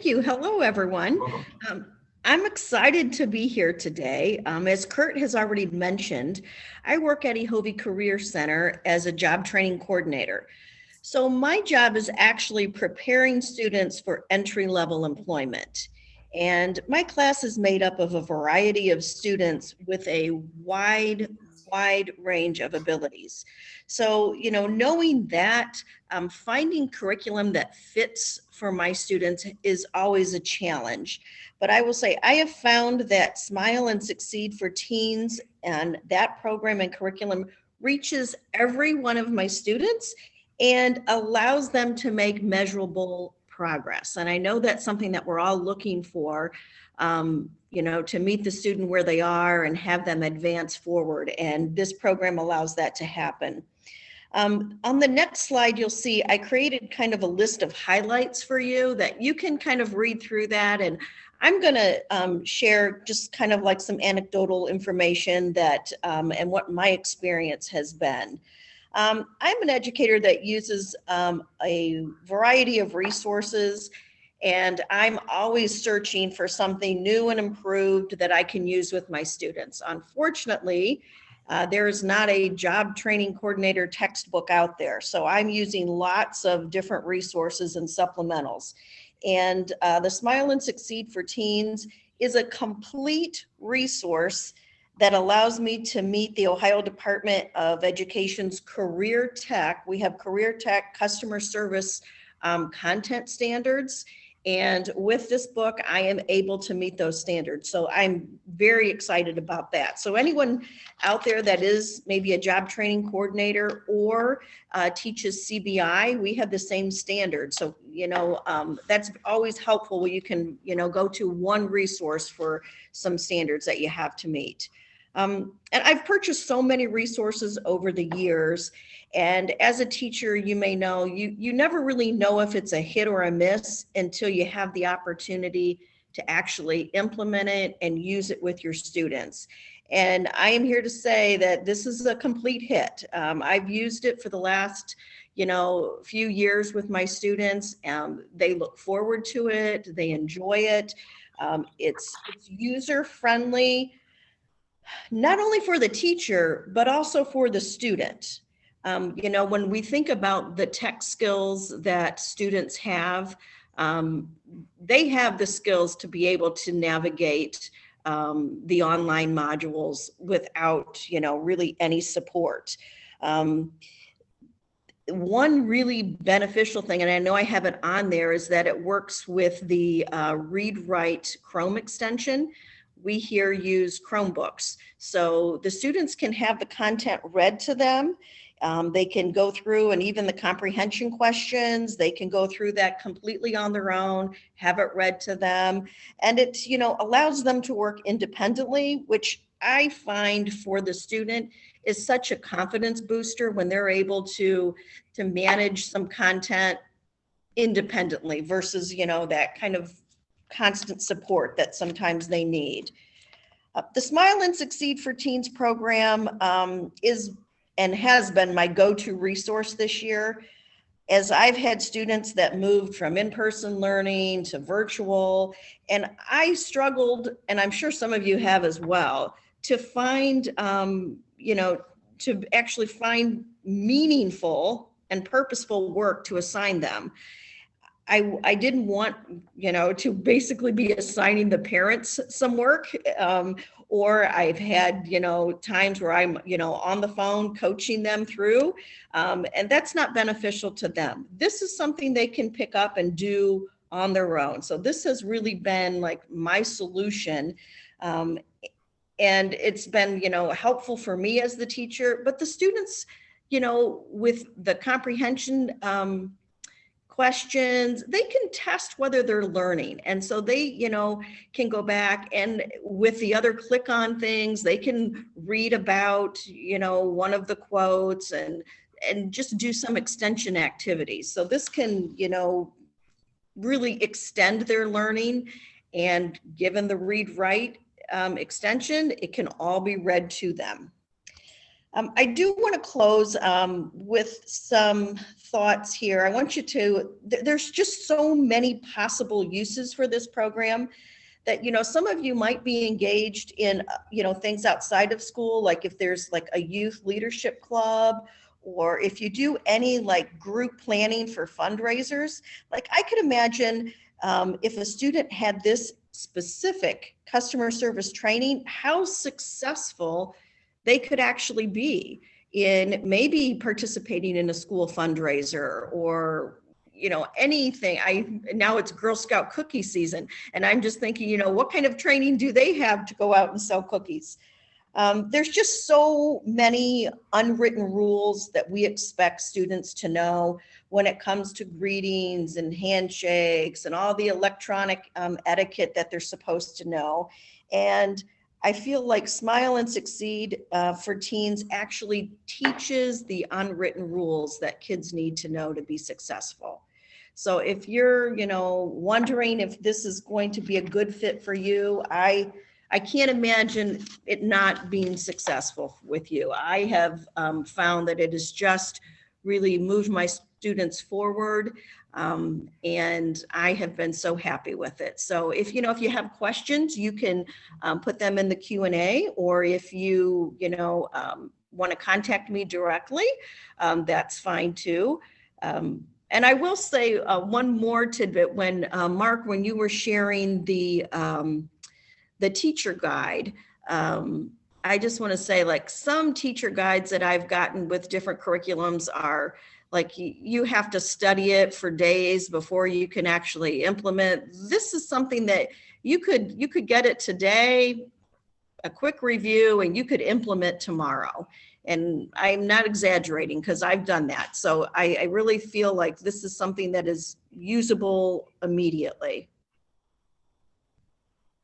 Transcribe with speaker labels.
Speaker 1: thank you. Hello, everyone.
Speaker 2: Welcome.
Speaker 1: I'm excited to be here today. As Kurt has already mentioned, I work at EHOVE Career Center as a job training coordinator. So my job is actually preparing students for entry-level employment. And my class is made up of a variety of students with a wide range of abilities. So, knowing that, finding curriculum that fits for my students is always a challenge. But I will say I have found that Smile and Succeed for Teens and that program and curriculum reaches every one of my students and allows them to make measurable progress. And I know that's something that we're all looking for, to meet the student where they are and have them advance forward. And this program allows that to happen. On the next slide, you'll see I created kind of a list of highlights for you that you can kind of read through that. And I'm going to share just kind of like some anecdotal information that and what my experience has been. I'm an educator that uses a variety of resources, and I'm always searching for something new and improved that I can use with my students. Unfortunately, there is not a job training coordinator textbook out there. So I'm using lots of different resources and supplementals. And the Smile and Succeed for Teens is a complete resource that allows me to meet the Ohio Department of Education's Career Tech. We have Career Tech customer service content standards. And with this book, I am able to meet those standards. So I'm very excited about that. So anyone out there that is maybe a job training coordinator or teaches CBI, we have the same standards. So, that's always helpful where you can, go to one resource for some standards that you have to meet. And I've purchased so many resources over the years. And as a teacher, you may know, you never really know if it's a hit or a miss until you have the opportunity to actually implement it and use it with your students. And I am here to say that this is a complete hit. I've used it for the last, few years with my students. They look forward to it. They enjoy it. It's user-friendly, not only for the teacher, but also for the student. When we think about the tech skills that students have, they have the skills to be able to navigate the online modules without, really any support. One really beneficial thing, and I know I have it on there, is that it works with the Read-Write Chrome extension. We here use Chromebooks. So the students can have the content read to them. They can go through, and even the comprehension questions, they can go through that completely on their own, have it read to them. And it, allows them to work independently, which I find for the student is such a confidence booster when they're able to manage some content independently versus, that kind of constant support that sometimes they need. The Smile and Succeed for Teens program is and has been my go-to resource this year, as I've had students that moved from in-person learning to virtual, and I struggled, and I'm sure some of you have as well, to find, to actually find meaningful and purposeful work to assign them. I didn't want, to basically be assigning the parents some work, or I've had, times where I'm, on the phone coaching them through, and that's not beneficial to them. This is something they can pick up and do on their own. So this has really been like my solution. And it's been, helpful for me as the teacher, but the students, with the comprehension, questions, they can test whether they're learning. And so they, can go back and with the other click on things, they can read about, one of the quotes and just do some extension activities. So this can, really extend their learning, and given the read-write extension, it can all be read to them. I do want to close with some thoughts here. I want you to, there's just so many possible uses for this program that, some of you might be engaged in, things outside of school, like if there's like a youth leadership club, or if you do any like group planning for fundraisers. Like I could imagine if a student had this specific customer service training, how successful they could actually be in maybe participating in a school fundraiser or anything. Now it's Girl Scout cookie season, and I'm just thinking, what kind of training do they have to go out and sell cookies? There's just so many unwritten rules that we expect students to know when it comes to greetings and handshakes and all the electronic etiquette that they're supposed to know. And I feel like Smile and Succeed for Teens actually teaches the unwritten rules that kids need to know to be successful. So if you're, wondering if this is going to be a good fit for you, I can't imagine it not being successful with you. I have found that it has just really moved my students forward, and I have been so happy with it. So if you have questions, you can put them in the Q&A, or if you want to contact me directly, that's fine too. And I will say one more tidbit. When Mark, when you were sharing the teacher guide, I just want to say, like, some teacher guides that I've gotten with different curriculums are like, you have to study it for days before you can actually implement. This is something that you could get it today, a quick review, and you could implement tomorrow. And I'm not exaggerating because I've done that. So I really feel like this is something that is usable immediately.